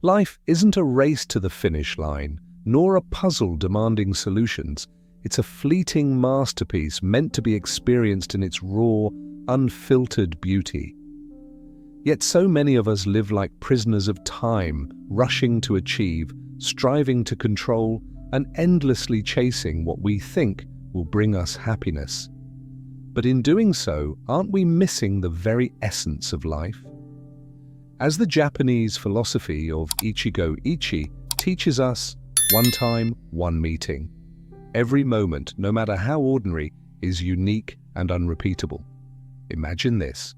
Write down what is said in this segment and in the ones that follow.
Life isn't a race to the finish line, nor a puzzle demanding solutions. It's a fleeting masterpiece meant to be experienced in its raw, unfiltered beauty. Yet so many of us live like prisoners of time, rushing to achieve, striving to control, and endlessly chasing what we think will bring us happiness. But in doing so, aren't we missing the very essence of life? As the Japanese philosophy of Ichigo-ichi teaches us, one time, one meeting. Every moment, no matter how ordinary, is unique and unrepeatable. Imagine this.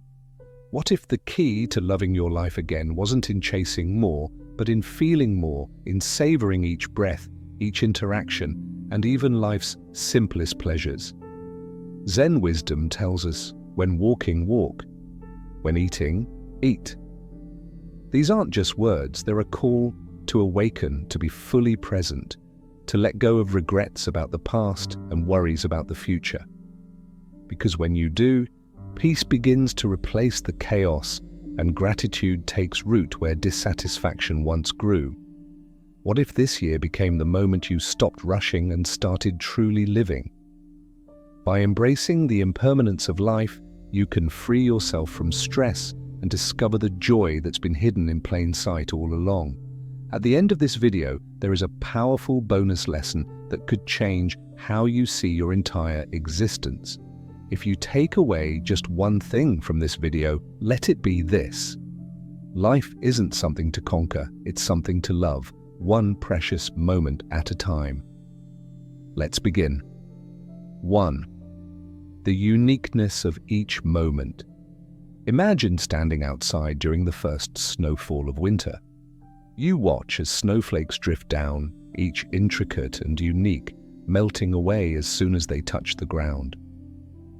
What if the key to loving your life again wasn't in chasing more, but in feeling more, in savoring each breath, each interaction, and even life's simplest pleasures? Zen wisdom tells us, when walking, walk. When eating, eat. These aren't just words, they're a call to awaken, to be fully present, to let go of regrets about the past and worries about the future. Because when you do, peace begins to replace the chaos and gratitude takes root where dissatisfaction once grew. What if this year became the moment you stopped rushing and started truly living? By embracing the impermanence of life, you can free yourself from stress and discover the joy that's been hidden in plain sight all along. At the end of this video, there is a powerful bonus lesson that could change how you see your entire existence. If you take away just one thing from this video, let it be this. Life isn't something to conquer, it's something to love, one precious moment at a time. Let's begin. 1. The uniqueness of each moment. Imagine standing outside during the first snowfall of winter. You watch as snowflakes drift down, each intricate and unique, melting away as soon as they touch the ground.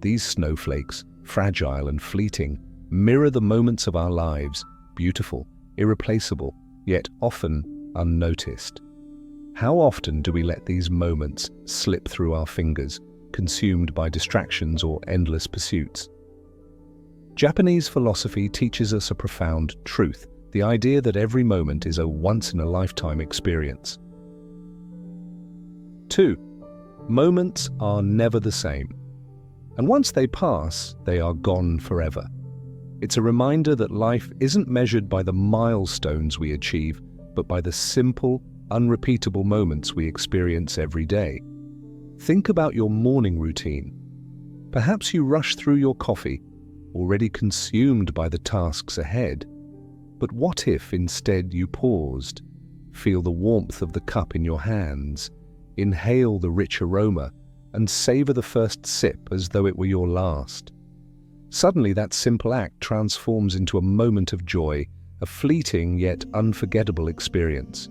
These snowflakes, fragile and fleeting, mirror the moments of our lives, beautiful, irreplaceable, yet often unnoticed. How often do we let these moments slip through our fingers, consumed by distractions or endless pursuits? Japanese philosophy teaches us a profound truth, the idea that every moment is a once-in-a-lifetime experience. 2. Moments are never the same. And once they pass, they are gone forever. It's a reminder that life isn't measured by the milestones we achieve, but by the simple, unrepeatable moments we experience every day. Think about your morning routine. Perhaps you rush through your coffee, already consumed by the tasks ahead. But what if instead you paused, feel the warmth of the cup in your hands, inhale the rich aroma, and savor the first sip as though it were your last? Suddenly that simple act transforms into a moment of joy, a fleeting yet unforgettable experience.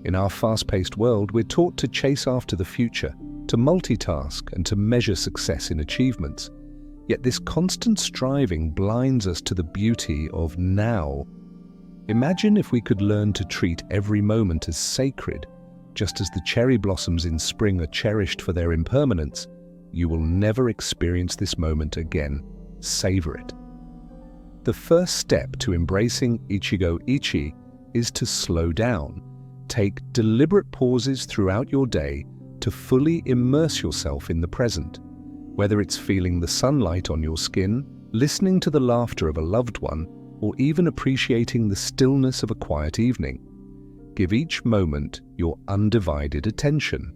In our fast-paced world, we're taught to chase after the future, to multitask and to measure success in achievements. Yet this constant striving blinds us to the beauty of now. Imagine if we could learn to treat every moment as sacred. Just as the cherry blossoms in spring are cherished for their impermanence, you will never experience this moment again. Savor it. The first step to embracing Ichigo-ichi is to slow down. Take deliberate pauses throughout your day to fully immerse yourself in the present. Whether it's feeling the sunlight on your skin, listening to the laughter of a loved one, or even appreciating the stillness of a quiet evening. Give each moment your undivided attention.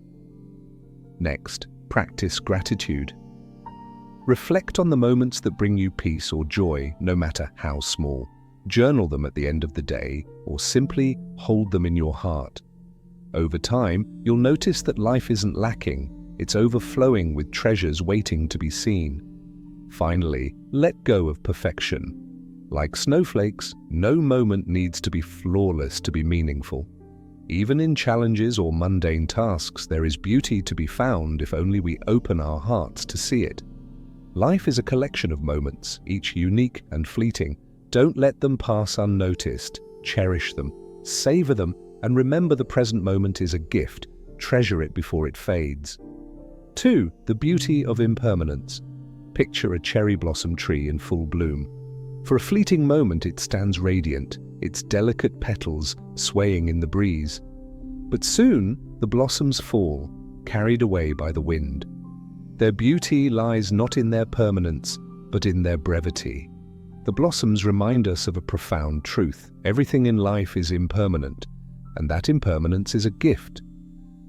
Next, practice gratitude. Reflect on the moments that bring you peace or joy, no matter how small. Journal them at the end of the day, or simply hold them in your heart. Over time, you'll notice that life isn't lacking, it's overflowing with treasures waiting to be seen. Finally, let go of perfection. Like snowflakes, no moment needs to be flawless to be meaningful. Even in challenges or mundane tasks, there is beauty to be found if only we open our hearts to see it. Life is a collection of moments, each unique and fleeting. Don't let them pass unnoticed. Cherish them, savor them, and remember the present moment is a gift. Treasure it before it fades. 2. The beauty of impermanence. Picture a cherry blossom tree in full bloom. For a fleeting moment it stands radiant, its delicate petals swaying in the breeze. But soon the blossoms fall, carried away by the wind. Their beauty lies not in their permanence, but in their brevity. The blossoms remind us of a profound truth. Everything in life is impermanent, and that impermanence is a gift.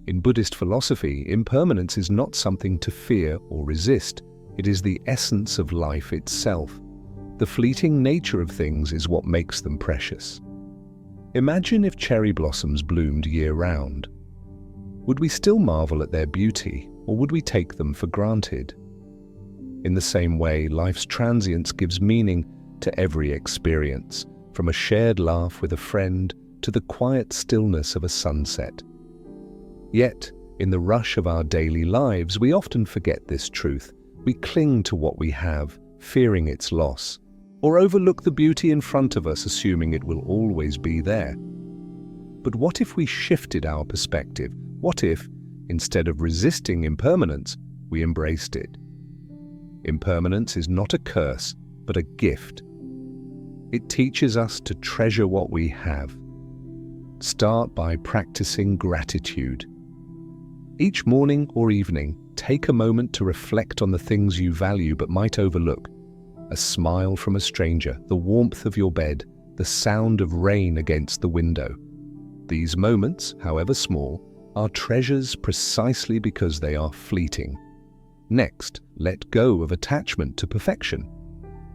In Buddhist philosophy, impermanence is not something to fear or resist. It is the essence of life itself. The fleeting nature of things is what makes them precious. Imagine if cherry blossoms bloomed year-round. Would we still marvel at their beauty, or would we take them for granted? In the same way, life's transience gives meaning to every experience, from a shared laugh with a friend to the quiet stillness of a sunset. Yet, in the rush of our daily lives, we often forget this truth. We cling to what we have, fearing its loss, or overlook the beauty in front of us, assuming it will always be there. But what if we shifted our perspective? What if, instead of resisting impermanence, we embraced it? Impermanence is not a curse, but a gift. It teaches us to treasure what we have. Start by practicing gratitude. Each morning or evening, take a moment to reflect on the things you value but might overlook. A smile from a stranger, the warmth of your bed, the sound of rain against the window. These moments, however small, are treasures precisely because they are fleeting. Next, let go of attachment to perfection.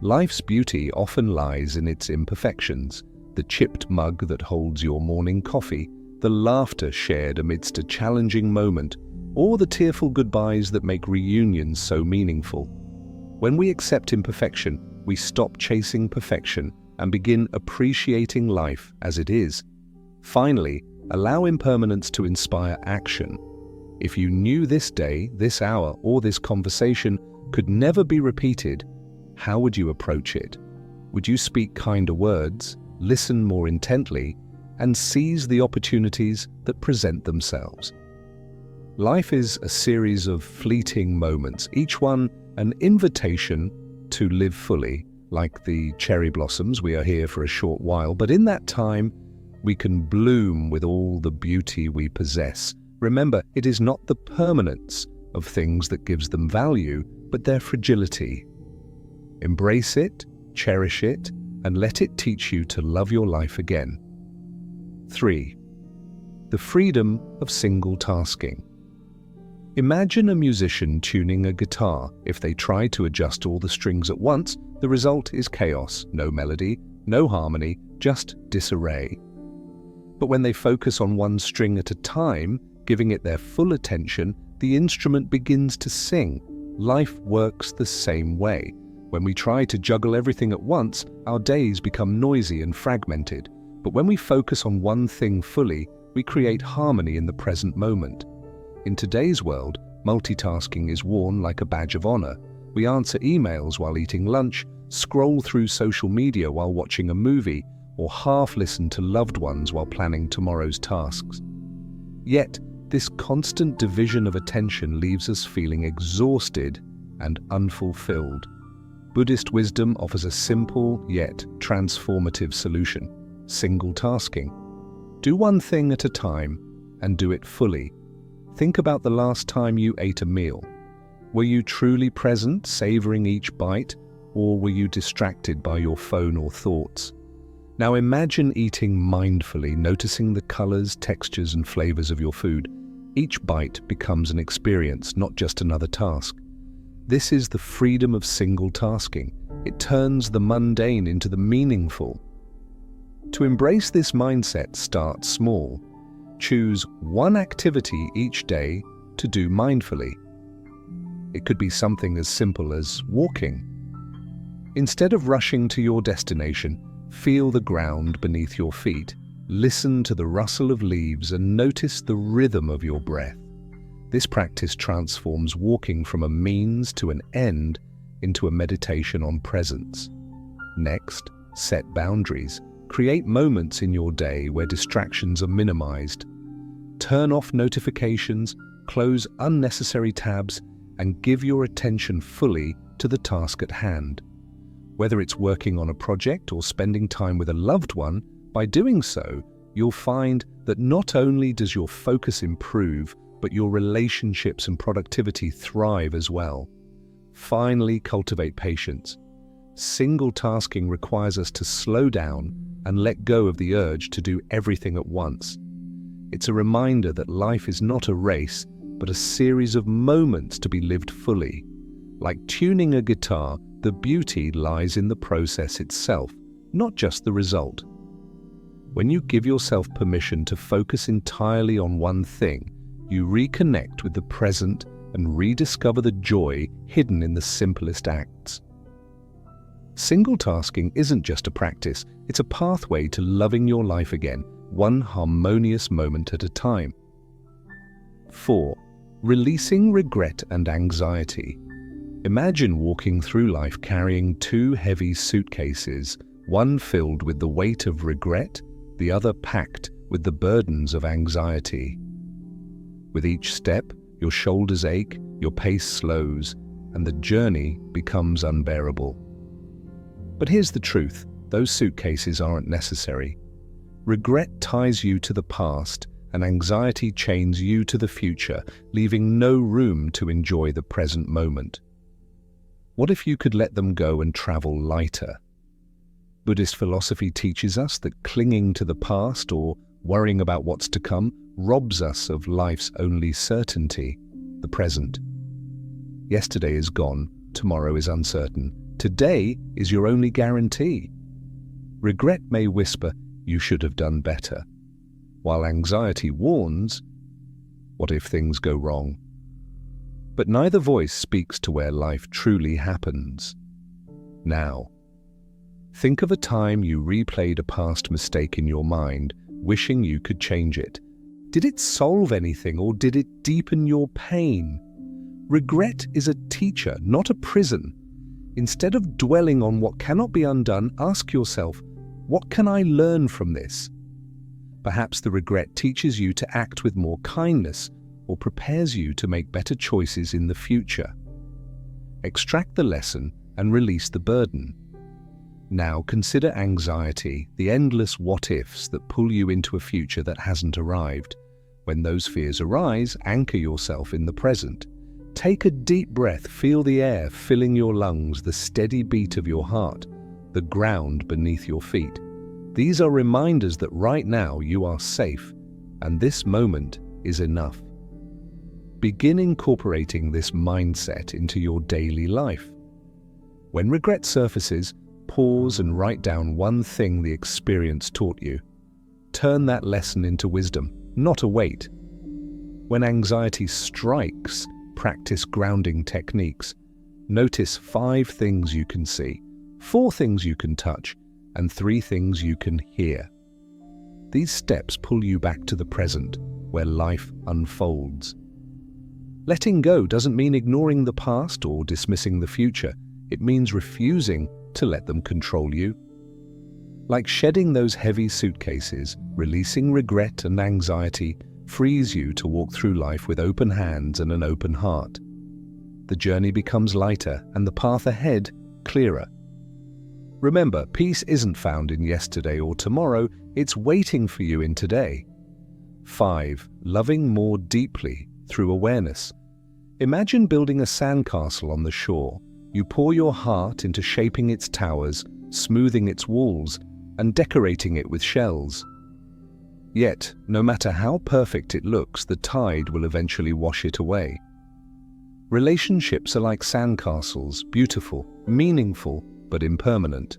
Life's beauty often lies in its imperfections, the chipped mug that holds your morning coffee, the laughter shared amidst a challenging moment, or the tearful goodbyes that make reunions so meaningful. When we accept imperfection, we stop chasing perfection and begin appreciating life as it is. Finally, allow impermanence to inspire action. If you knew this day, this hour, or this conversation could never be repeated, how would you approach it? Would you speak kinder words, listen more intently, and seize the opportunities that present themselves? Life is a series of fleeting moments, each one an invitation to live fully. Like the cherry blossoms, we are here for a short while, but in that time, we can bloom with all the beauty we possess. Remember, it is not the permanence of things that gives them value, but their fragility. Embrace it, cherish it, and let it teach you to love your life again. 3. The freedom of single tasking. Imagine a musician tuning a guitar. If they try to adjust all the strings at once, the result is chaos, no melody, no harmony, just disarray. But when they focus on one string at a time, giving it their full attention, the instrument begins to sing. Life works the same way. When we try to juggle everything at once, our days become noisy and fragmented. But when we focus on one thing fully, we create harmony in the present moment. In today's world, multitasking is worn like a badge of honor. We answer emails while eating lunch, scroll through social media while watching a movie, or half listen to loved ones while planning tomorrow's tasks. Yet, this constant division of attention leaves us feeling exhausted and unfulfilled. Buddhist wisdom offers a simple yet transformative solution: single tasking. Do one thing at a time and do it fully. Think about the last time you ate a meal. Were you truly present, savoring each bite, or were you distracted by your phone or thoughts? Now imagine eating mindfully, noticing the colors, textures, and flavors of your food. Each bite becomes an experience, not just another task. This is the freedom of single tasking. It turns the mundane into the meaningful. To embrace this mindset, start small. Choose one activity each day to do mindfully. It could be something as simple as walking. Instead of rushing to your destination, feel the ground beneath your feet. Listen to the rustle of leaves and notice the rhythm of your breath. This practice transforms walking from a means to an end into a meditation on presence. Next, set boundaries. Create moments in your day where distractions are minimized. Turn off notifications, close unnecessary tabs, and give your attention fully to the task at hand. Whether it's working on a project or spending time with a loved one, by doing so, you'll find that not only does your focus improve, but your relationships and productivity thrive as well. Finally, cultivate patience. Single tasking requires us to slow down and let go of the urge to do everything at once. It's a reminder that life is not a race, but a series of moments to be lived fully. Like tuning a guitar, the beauty lies in the process itself, not just the result. When you give yourself permission to focus entirely on one thing, you reconnect with the present and rediscover the joy hidden in the simplest acts. Single tasking isn't just a practice, it's a pathway to loving your life again, one harmonious moment at a time. 4. Releasing regret and anxiety. Imagine walking through life carrying two heavy suitcases, one filled with the weight of regret, the other packed with the burdens of anxiety. With each step, your shoulders ache, your pace slows, and the journey becomes unbearable. But here's the truth, those suitcases aren't necessary. Regret ties you to the past, and anxiety chains you to the future, leaving no room to enjoy the present moment. What if you could let them go and travel lighter? Buddhist philosophy teaches us that clinging to the past or worrying about what's to come robs us of life's only certainty, the present. Yesterday is gone, tomorrow is uncertain. Today is your only guarantee. Regret may whisper, "You should have done better," while anxiety warns, "What if things go wrong?" But neither voice speaks to where life truly happens. Now, think of a time you replayed a past mistake in your mind, wishing you could change it. Did it solve anything, or did it deepen your pain? Regret is a teacher, not a prison. Instead of dwelling on what cannot be undone, ask yourself, what can I learn from this? Perhaps the regret teaches you to act with more kindness or prepares you to make better choices in the future. Extract the lesson and release the burden. Now consider anxiety, the endless what-ifs that pull you into a future that hasn't arrived. When those fears arise, anchor yourself in the present. Take a deep breath, feel the air filling your lungs, the steady beat of your heart, the ground beneath your feet. These are reminders that right now you are safe, and this moment is enough. Begin incorporating this mindset into your daily life. When regret surfaces, pause and write down one thing the experience taught you. Turn that lesson into wisdom, not a weight. When anxiety strikes, practice grounding techniques. Notice 5 things you can see, 4 things you can touch, and 3 things you can hear. These steps pull you back to the present, where life unfolds. Letting go doesn't mean ignoring the past or dismissing the future. It means refusing to let them control you. Like shedding those heavy suitcases, releasing regret and anxiety frees you to walk through life with open hands and an open heart. The journey becomes lighter and the path ahead clearer. Remember, peace isn't found in yesterday or tomorrow, it's waiting for you in today. 5. Loving more deeply through awareness. Imagine building a sandcastle on the shore. You pour your heart into shaping its towers, smoothing its walls, and decorating it with shells. Yet, no matter how perfect it looks, the tide will eventually wash it away. Relationships are like sandcastles, beautiful, meaningful, but impermanent.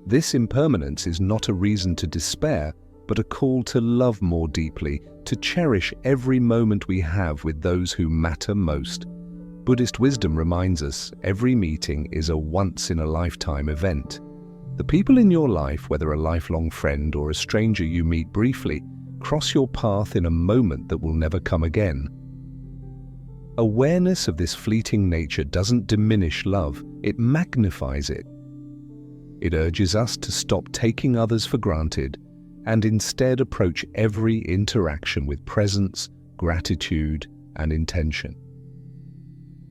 This impermanence is not a reason to despair, but a call to love more deeply, to cherish every moment we have with those who matter most. Buddhist wisdom reminds us every meeting is a once-in-a-lifetime event. The people in your life, whether a lifelong friend or a stranger you meet briefly, cross your path in a moment that will never come again. Awareness of this fleeting nature doesn't diminish love, it magnifies it. It urges us to stop taking others for granted and instead approach every interaction with presence, gratitude, and intention.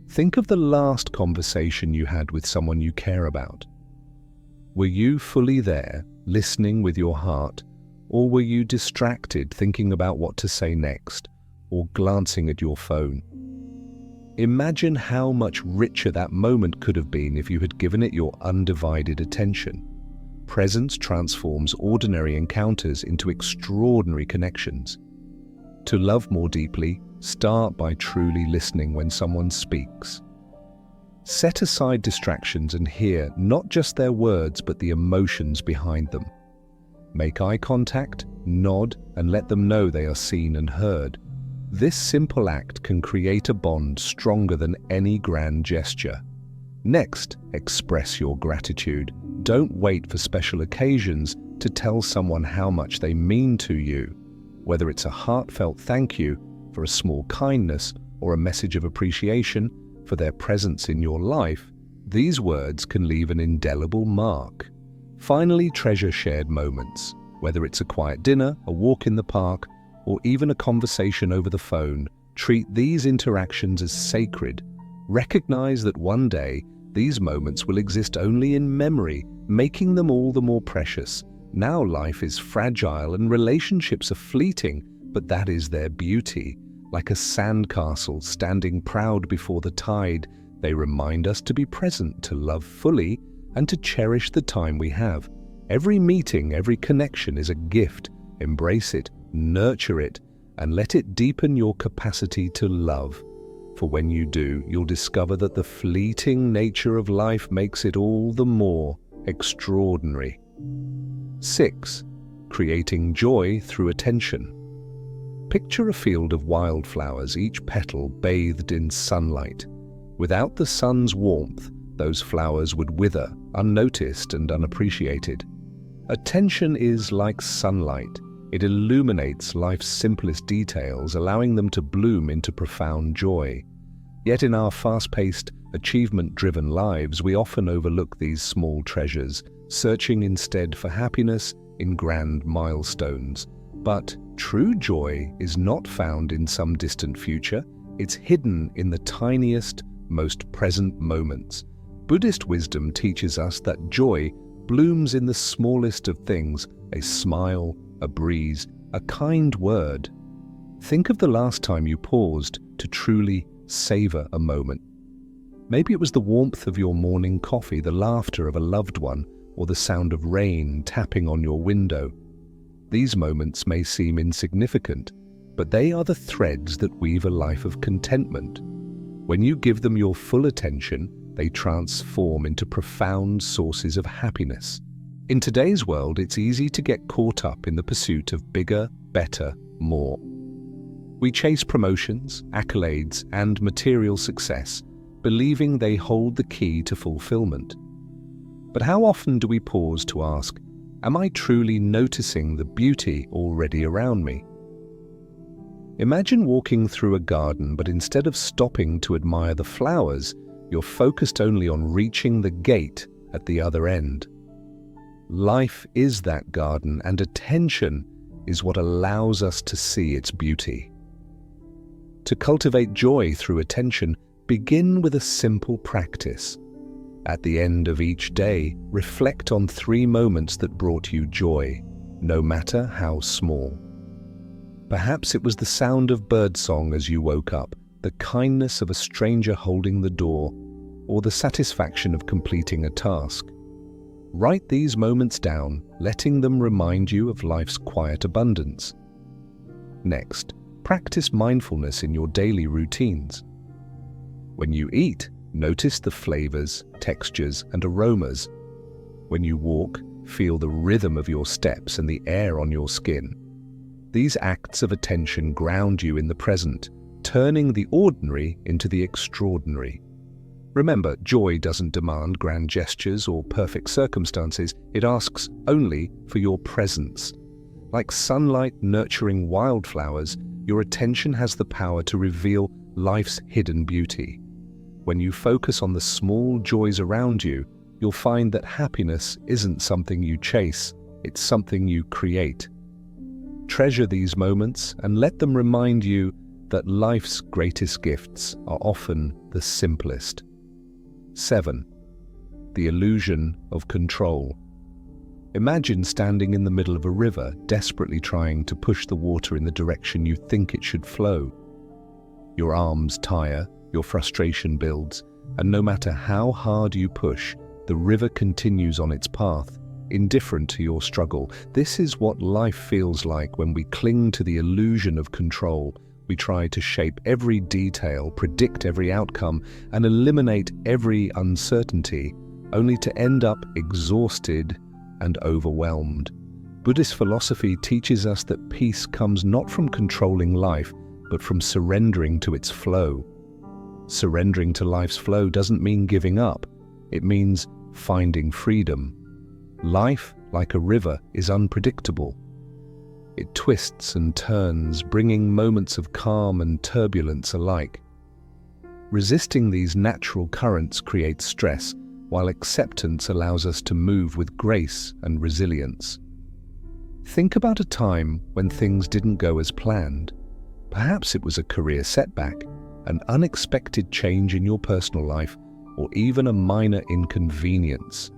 Think of the last conversation you had with someone you care about. Were you fully there, listening with your heart, or were you distracted thinking about what to say next, or glancing at your phone? Imagine how much richer that moment could have been if you had given it your undivided attention. Presence transforms ordinary encounters into extraordinary connections. To love more deeply, start by truly listening when someone speaks. Set aside distractions and hear not just their words but the emotions behind them. Make eye contact, nod, and let them know they are seen and heard. This simple act can create a bond stronger than any grand gesture. Next, express your gratitude. Don't wait for special occasions to tell someone how much they mean to you. Whether it's a heartfelt thank you for a small kindness or a message of appreciation for their presence in your life, these words can leave an indelible mark. Finally, treasure shared moments. Whether it's a quiet dinner, a walk in the park, or even a conversation over the phone, treat these interactions as sacred. Recognize that one day, these moments will exist only in memory, making them all the more precious. Now life is fragile and relationships are fleeting, but that is their beauty. Like a sandcastle standing proud before the tide, they remind us to be present, to love fully, and to cherish the time we have. Every meeting, every connection is a gift. Embrace it, nurture it, and let it deepen your capacity to love. For when you do, you'll discover that the fleeting nature of life makes it all the more extraordinary. 6. Creating joy through attention. Picture a field of wildflowers, each petal bathed in sunlight. Without the sun's warmth, those flowers would wither, unnoticed and unappreciated. Attention is like sunlight. It illuminates life's simplest details, allowing them to bloom into profound joy. Yet in our fast-paced, achievement-driven lives, we often overlook these small treasures, searching instead for happiness in grand milestones. But true joy is not found in some distant future. It's hidden in the tiniest, most present moments. Buddhist wisdom teaches us that joy blooms in the smallest of things: a smile, a breeze, a kind word. Think of the last time you paused to truly savor a moment. Maybe it was the warmth of your morning coffee, the laughter of a loved one, or the sound of rain tapping on your window. These moments may seem insignificant, but they are the threads that weave a life of contentment. When you give them your full attention, they transform into profound sources of happiness. In today's world, it's easy to get caught up in the pursuit of bigger, better, more. We chase promotions, accolades, and material success, believing they hold the key to fulfillment. But how often do we pause to ask, am I truly noticing the beauty already around me? Imagine walking through a garden, but instead of stopping to admire the flowers, you're focused only on reaching the gate at the other end. Life is that garden, and attention is what allows us to see its beauty. To cultivate joy through attention, begin with a simple practice. At the end of each day, reflect on 3 moments that brought you joy, no matter how small. Perhaps it was the sound of birdsong as you woke up, the kindness of a stranger holding the door, or the satisfaction of completing a task. Write these moments down, letting them remind you of life's quiet abundance. Next, practice mindfulness in your daily routines. When you eat, notice the flavors, textures, and aromas. When you walk, feel the rhythm of your steps and the air on your skin. These acts of attention ground you in the present, turning the ordinary into the extraordinary. Remember, joy doesn't demand grand gestures or perfect circumstances. It asks only for your presence. Like sunlight nurturing wildflowers, your attention has the power to reveal life's hidden beauty. When you focus on the small joys around you, you'll find that happiness isn't something you chase, it's something you create. Treasure these moments and let them remind you that life's greatest gifts are often the simplest. 7. The illusion of control. Imagine standing in the middle of a river, desperately trying to push the water in the direction you think it should flow. Your arms tire, your frustration builds, and no matter how hard you push, the river continues on its path, indifferent to your struggle. This is what life feels like when we cling to the illusion of control. We try to shape every detail, predict every outcome, and eliminate every uncertainty, only to end up exhausted and overwhelmed. Buddhist philosophy teaches us that peace comes not from controlling life, but from surrendering to its flow. Surrendering to life's flow doesn't mean giving up. It means finding freedom. Life, like a river, is unpredictable. It twists and turns, bringing moments of calm and turbulence alike. Resisting these natural currents creates stress, while acceptance allows us to move with grace and resilience. Think about a time when things didn't go as planned. Perhaps it was a career setback, an unexpected change in your personal life, or even a minor inconvenience.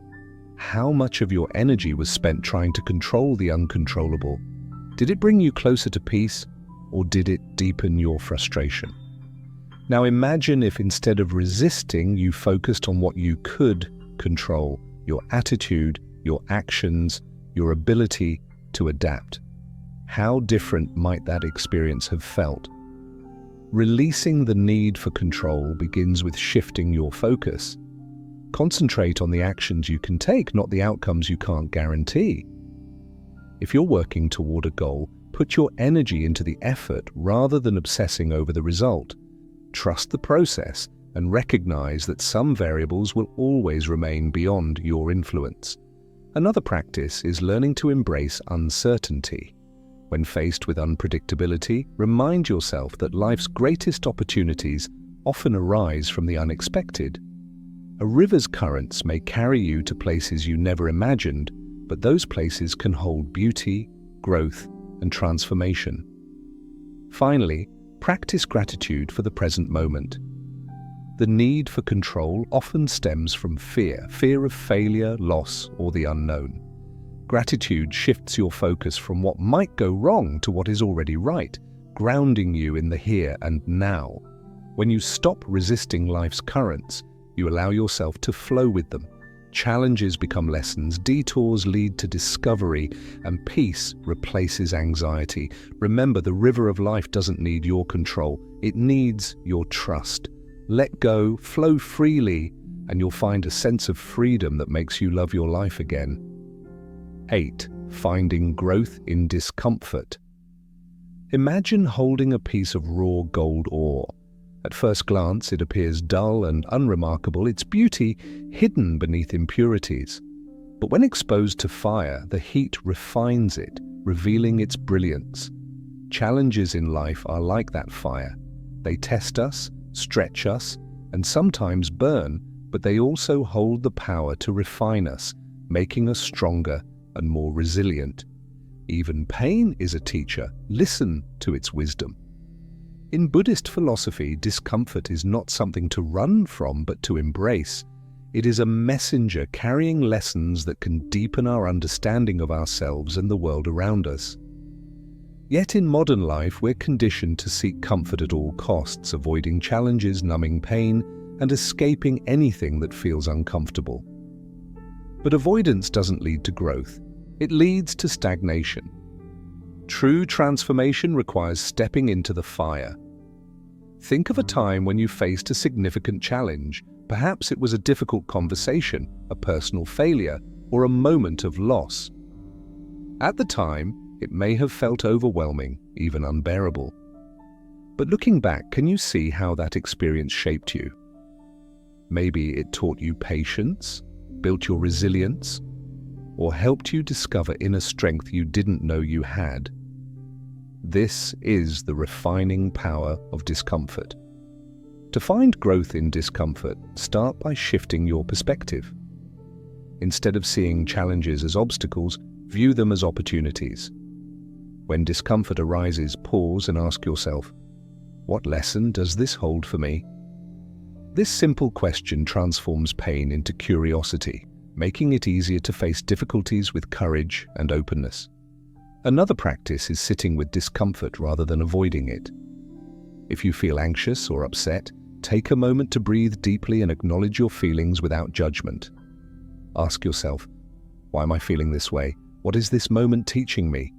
How much of your energy was spent trying to control the uncontrollable? Did it bring you closer to peace, or did it deepen your frustration? Now imagine if instead of resisting, you focused on what you could control, your attitude, your actions, your ability to adapt. How different might that experience have felt? Releasing the need for control begins with shifting your focus. Concentrate on the actions you can take, not the outcomes you can't guarantee. If you're working toward a goal, put your energy into the effort rather than obsessing over the result. Trust the process and recognize that some variables will always remain beyond your influence. Another practice is learning to embrace uncertainty. When faced with unpredictability, remind yourself that life's greatest opportunities often arise from the unexpected. A river's currents may carry you to places you never imagined, but those places can hold beauty, growth, and transformation. Finally, practice gratitude for the present moment. The need for control often stems from fear of failure, loss, or the unknown. Gratitude shifts your focus from what might go wrong to what is already right, grounding you in the here and now. When you stop resisting life's currents, you allow yourself to flow with them. Challenges become lessons, detours lead to discovery, and peace replaces anxiety. Remember, the river of life doesn't need your control, it needs your trust. Let go, flow freely, and you'll find a sense of freedom that makes you love your life again. 8. Finding growth in discomfort. Imagine holding a piece of raw gold ore. At first glance, it appears dull and unremarkable, its beauty hidden beneath impurities. But when exposed to fire, the heat refines it, revealing its brilliance. Challenges in life are like that fire. They test us, stretch us, and sometimes burn, but they also hold the power to refine us, making us stronger and more resilient. Even pain is a teacher. Listen to its wisdom. In Buddhist philosophy, discomfort is not something to run from, but to embrace. It is a messenger carrying lessons that can deepen our understanding of ourselves and the world around us. Yet in modern life, we're conditioned to seek comfort at all costs, avoiding challenges, numbing pain, and escaping anything that feels uncomfortable. But avoidance doesn't lead to growth. It leads to stagnation. True transformation requires stepping into the fire. Think of a time when you faced a significant challenge. Perhaps it was a difficult conversation, a personal failure, or a moment of loss. At the time, it may have felt overwhelming, even unbearable. But looking back, can you see how that experience shaped you? Maybe it taught you patience, built your resilience, or helped you discover inner strength you didn't know you had. This is the refining power of discomfort. To find growth in discomfort, start by shifting your perspective. Instead of seeing challenges as obstacles, view them as opportunities. When discomfort arises, pause and ask yourself, what lesson does this hold for me? This simple question transforms pain into curiosity, making it easier to face difficulties with courage and openness. Another practice is sitting with discomfort rather than avoiding it. If you feel anxious or upset, take a moment to breathe deeply and acknowledge your feelings without judgment. Ask yourself, why am I feeling this way? What is this moment teaching me?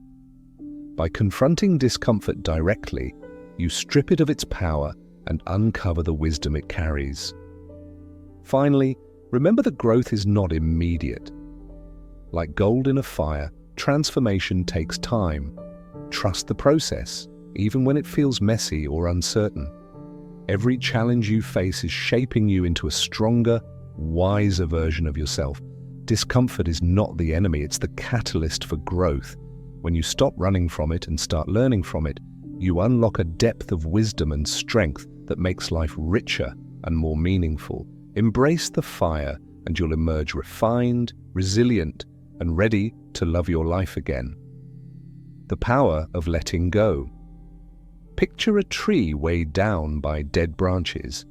By confronting discomfort directly, you strip it of its power and uncover the wisdom it carries. Finally, remember that growth is not immediate. Like gold in a fire, transformation takes time. Trust the process, even when it feels messy or uncertain. Every challenge you face is shaping you into a stronger, wiser version of yourself. Discomfort is not the enemy, it's the catalyst for growth. When you stop running from it and start learning from it, you unlock a depth of wisdom and strength that makes life richer and more meaningful. Embrace the fire and you'll emerge refined, resilient, and ready to love your life again. The power of letting go. Picture a tree weighed down by dead branches.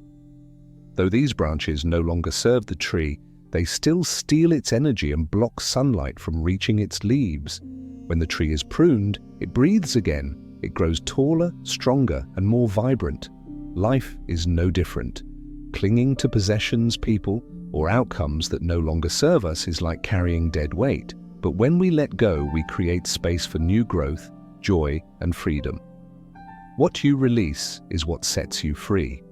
Though these branches no longer serve the tree, they still steal its energy and block sunlight from reaching its leaves. When the tree is pruned, it breathes again. It grows taller, stronger, and more vibrant. Life is no different. Clinging to possessions, people, or outcomes that no longer serve us is like carrying dead weight. But when we let go, we create space for new growth, joy, and freedom. What you release is what sets you free.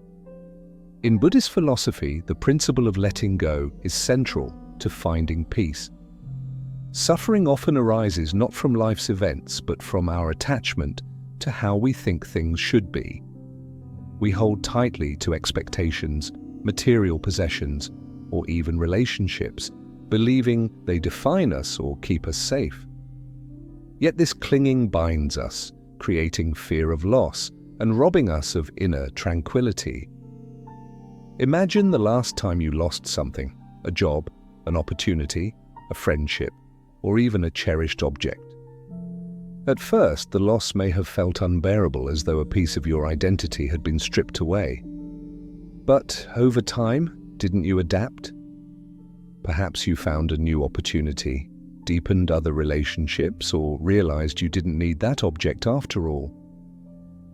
In Buddhist philosophy, the principle of letting go is central to finding peace. Suffering often arises not from life's events, but from our attachment to how we think things should be. We hold tightly to expectations, material possessions, or even relationships, believing they define us or keep us safe. Yet this clinging binds us, creating fear of loss and robbing us of inner tranquility. Imagine the last time you lost something, a job, an opportunity, a friendship, or even a cherished object. At first, the loss may have felt unbearable, as though a piece of your identity had been stripped away. But over time, didn't you adapt? Perhaps you found a new opportunity, deepened other relationships, or realized you didn't need that object after all.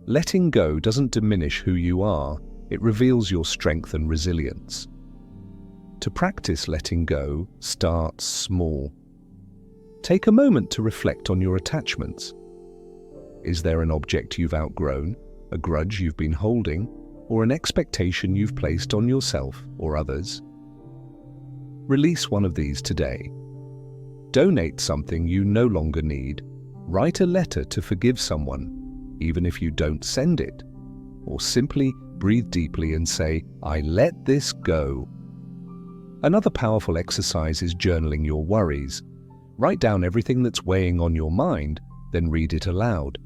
Letting go doesn't diminish who you are, it reveals your strength and resilience. To practice letting go, start small. Take a moment to reflect on your attachments. Is there an object you've outgrown, a grudge you've been holding, or an expectation you've placed on yourself or others? Release one of these today. Donate something you no longer need. Write a letter to forgive someone, even if you don't send it. Or simply breathe deeply and say, "I let this go." Another powerful exercise is journaling your worries. Write down everything that's weighing on your mind, then read it aloud.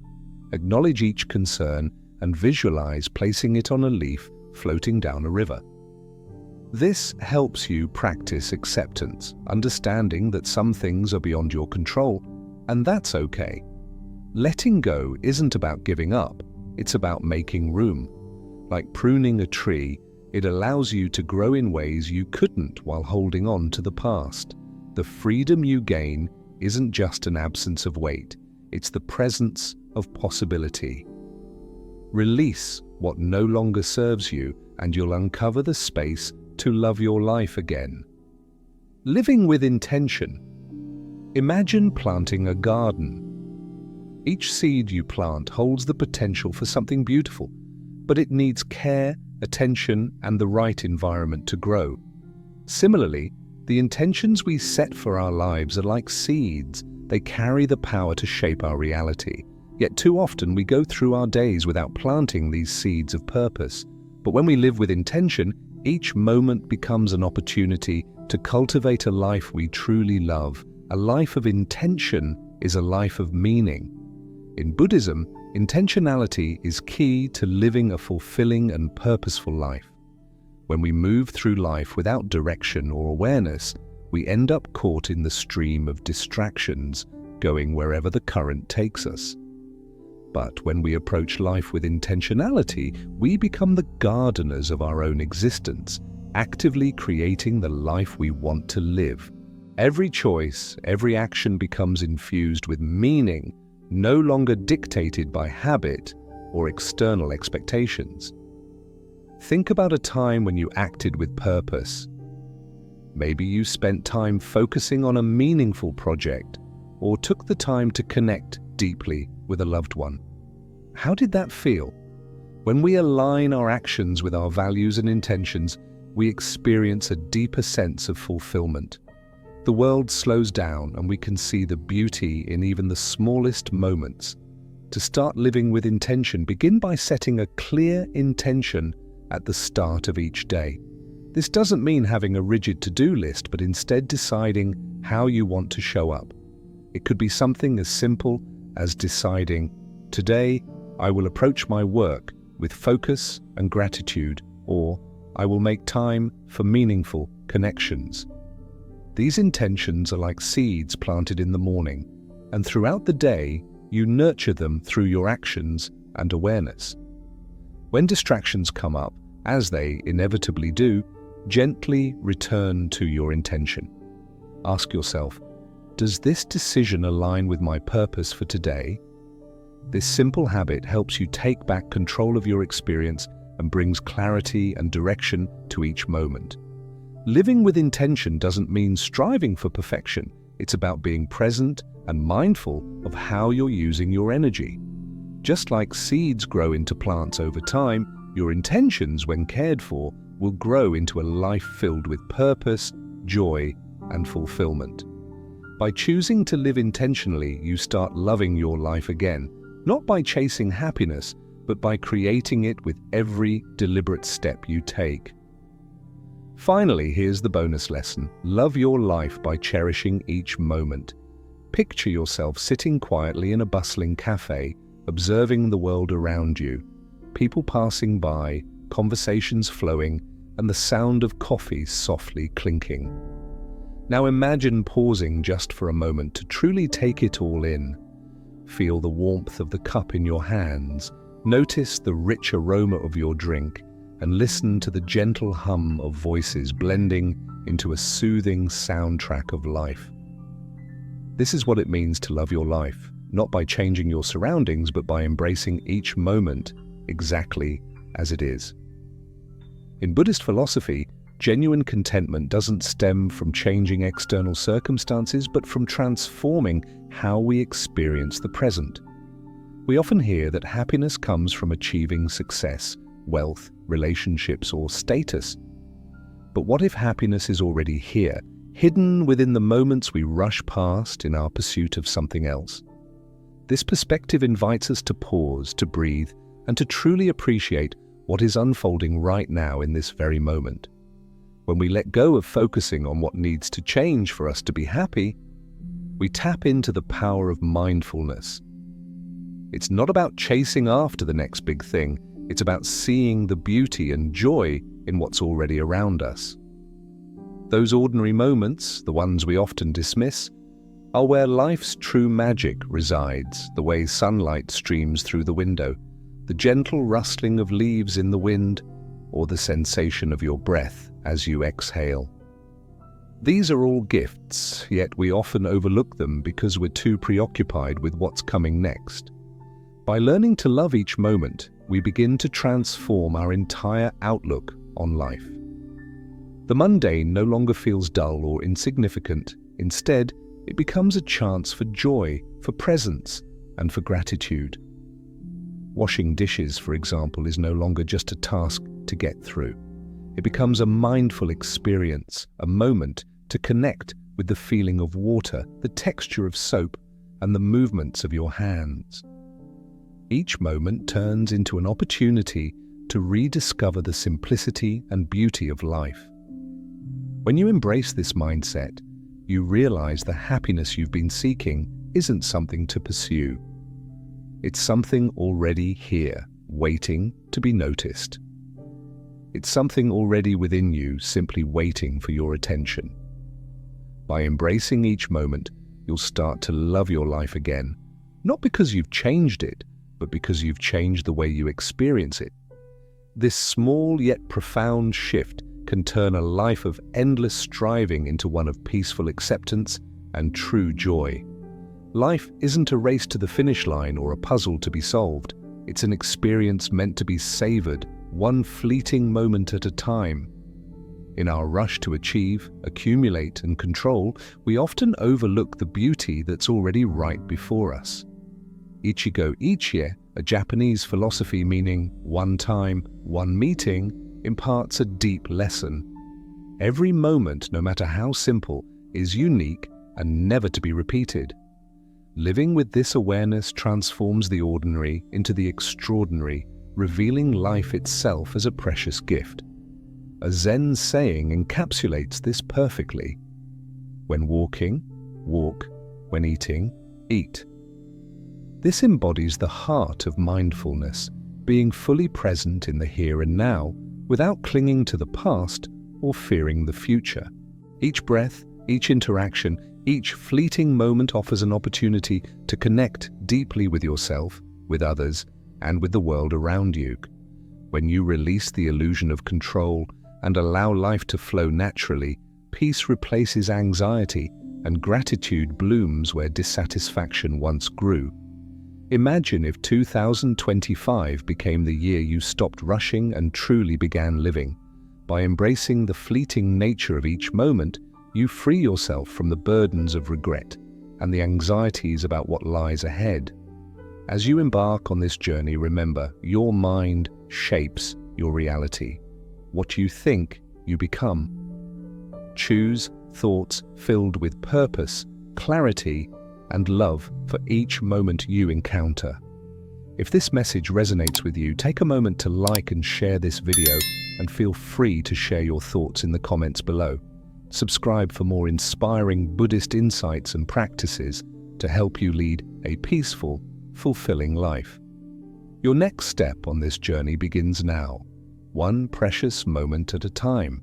Acknowledge each concern and visualize placing it on a leaf floating down a river. This helps you practice acceptance, understanding that some things are beyond your control, and that's okay. Letting go isn't about giving up, it's about making room. Like pruning a tree, it allows you to grow in ways you couldn't while holding on to the past. The freedom you gain isn't just an absence of weight, it's the presence of possibility. Release what no longer serves you, and you'll uncover the space to love your life again. Living with intention. Imagine planting a garden. Each seed you plant holds the potential for something beautiful, but it needs care, attention, and the right environment to grow. Similarly, the intentions we set for our lives are like seeds. They carry the power to shape our reality. Yet too often we go through our days without planting these seeds of purpose. But when we live with intention, each moment becomes an opportunity to cultivate a life we truly love. A life of intention is a life of meaning. In Buddhism, intentionality is key to living a fulfilling and purposeful life. When we move through life without direction or awareness, we end up caught in the stream of distractions, going wherever the current takes us. But when we approach life with intentionality, we become the gardeners of our own existence, actively creating the life we want to live. Every choice, every action becomes infused with meaning, no longer dictated by habit or external expectations. Think about a time when you acted with purpose. Maybe you spent time focusing on a meaningful project or took the time to connect deeply with a loved one. How did that feel? When we align our actions with our values and intentions, we experience a deeper sense of fulfillment. The world slows down and we can see the beauty in even the smallest moments. To start living with intention, begin by setting a clear intention at the start of each day. This doesn't mean having a rigid to-do list, but instead deciding how you want to show up. It could be something as simple as deciding, today I will approach my work with focus and gratitude, or I will make time for meaningful connections. These intentions are like seeds planted in the morning, and throughout the day, you nurture them through your actions and awareness. When distractions come up, as they inevitably do, gently return to your intention. Ask yourself, does this decision align with my purpose for today? This simple habit helps you take back control of your experience and brings clarity and direction to each moment. Living with intention doesn't mean striving for perfection. It's about being present and mindful of how you're using your energy. Just like seeds grow into plants over time, your intentions, when cared for, will grow into a life filled with purpose, joy, and fulfillment. By choosing to live intentionally, you start loving your life again, not by chasing happiness, but by creating it with every deliberate step you take. Finally, here's the bonus lesson. Love your life by cherishing each moment. Picture yourself sitting quietly in a bustling cafe, observing the world around you, people passing by, conversations flowing, and the sound of coffee softly clinking. Now imagine pausing just for a moment to truly take it all in. Feel the warmth of the cup in your hands, notice the rich aroma of your drink, and listen to the gentle hum of voices blending into a soothing soundtrack of life. This is what it means to love your life, not by changing your surroundings, but by embracing each moment exactly as it is. In Buddhist philosophy, genuine contentment doesn't stem from changing external circumstances, but from transforming how we experience the present. We often hear that happiness comes from achieving success, wealth, relationships, or status. But what if happiness is already here, hidden within the moments we rush past in our pursuit of something else? This perspective invites us to pause, to breathe, and to truly appreciate what is unfolding right now in this very moment. When we let go of focusing on what needs to change for us to be happy, we tap into the power of mindfulness. It's not about chasing after the next big thing, it's about seeing the beauty and joy in what's already around us. Those ordinary moments, the ones we often dismiss, are where life's true magic resides, the way sunlight streams through the window, the gentle rustling of leaves in the wind, or the sensation of your breath as you exhale. These are all gifts, yet we often overlook them because we're too preoccupied with what's coming next. By learning to love each moment, we begin to transform our entire outlook on life. The mundane no longer feels dull or insignificant. Instead, it becomes a chance for joy, for presence, and for gratitude. Washing dishes, for example, is no longer just a task to get through. It becomes a mindful experience, a moment to connect with the feeling of water, the texture of soap, and the movements of your hands. Each moment turns into an opportunity to rediscover the simplicity and beauty of life. When you embrace this mindset, you realize the happiness you've been seeking isn't something to pursue. It's something already here, waiting to be noticed. It's something already within you, simply waiting for your attention. By embracing each moment, you'll start to love your life again, not because you've changed it, but because you've changed the way you experience it. This small yet profound shift can turn a life of endless striving into one of peaceful acceptance and true joy. Life isn't a race to the finish line or a puzzle to be solved. It's an experience meant to be savored, one fleeting moment at a time. In our rush to achieve, accumulate, and control, we often overlook the beauty that's already right before us. Ichigo Ichie, a Japanese philosophy meaning one time, one meeting, imparts a deep lesson. Every moment, no matter how simple, is unique and never to be repeated. Living with this awareness transforms the ordinary into the extraordinary, revealing life itself as a precious gift. A Zen saying encapsulates this perfectly. When walking, walk. When eating, eat. This embodies the heart of mindfulness, being fully present in the here and now, without clinging to the past or fearing the future. Each breath, each interaction, each fleeting moment offers an opportunity to connect deeply with yourself, with others, and with the world around you. When you release the illusion of control and allow life to flow naturally, peace replaces anxiety and gratitude blooms where dissatisfaction once grew. Imagine if 2025 became the year you stopped rushing and truly began living. By embracing the fleeting nature of each moment, you free yourself from the burdens of regret and the anxieties about what lies ahead. As you embark on this journey, remember, your mind shapes your reality. What you think, you become. Choose thoughts filled with purpose, clarity, and love for each moment you encounter. If this message resonates with you, take a moment to like and share this video, and feel free to share your thoughts in the comments below. Subscribe for more inspiring Buddhist insights and practices to help you lead a peaceful, fulfilling life. Your next step on this journey begins now, one precious moment at a time.